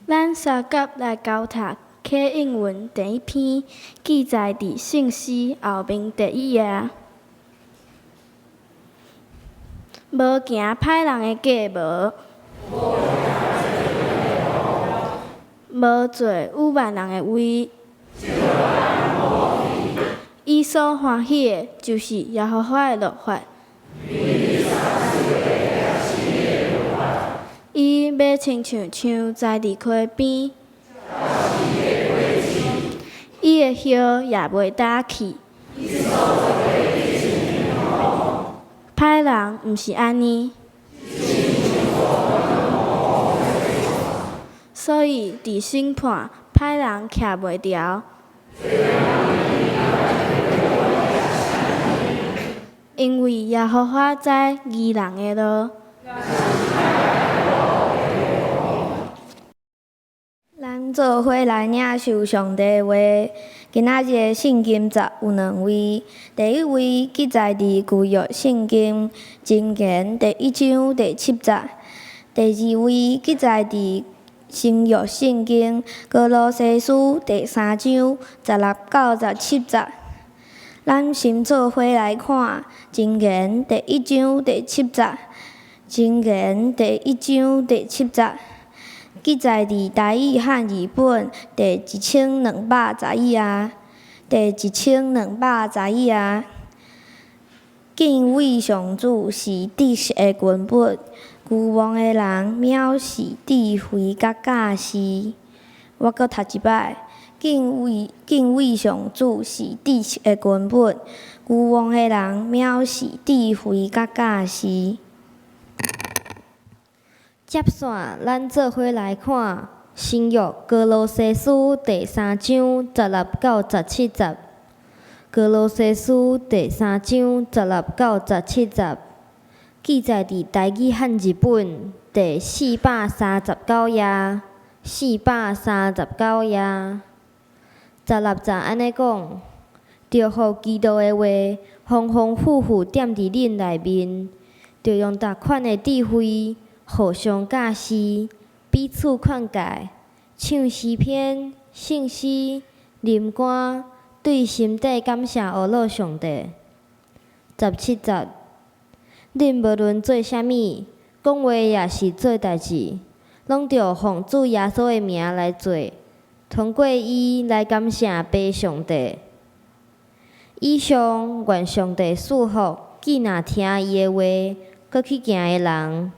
咱三甲来交读客英文第一篇，记载伫圣诗后面第一页。无行歹人的计无，无做有万人的位。伊所欢喜的，就是耶和华的律法。伊要亲像树栽伫溪边，伊的叶也袂焦去。歹人毋是安尼，所以伫审判，歹人徛袂牢。因为耶和华知义人的路。咱做伙来领受上帝的话。今仔日圣经集有2位，第一位记载伫旧约圣经箴言第1章第7节，第二位记载伫新约圣经哥罗西书第3章16到17节。咱先做伙来看箴言第1章第7节。箴言第1章第7节。记载伫台语和日本第1210页。第1210页。敬畏上主是知识的根本，愚妄的人藐视智慧甲教示。我阁读一摆。敬畏上主是知识的根本，愚妄的人藐视智慧甲教示。接线，咱做伙来看新约哥罗西书第3章16到17节。哥罗西书第3章16到17节，记载伫台语和日本第439页。439页。16节安尼讲：着互基督的话丰丰富富踮伫恁内面，着用逐款的智慧，互相教示，彼此劝诫，唱诗篇、圣诗、吟歌，对心底感谢阿罗上帝。17节，恁无论做啥物，讲话也是做代志，拢着奉主耶稣的名来做，通过伊来感谢爸上帝。以上愿上帝赐福，既若听伊的话，搁去行的人。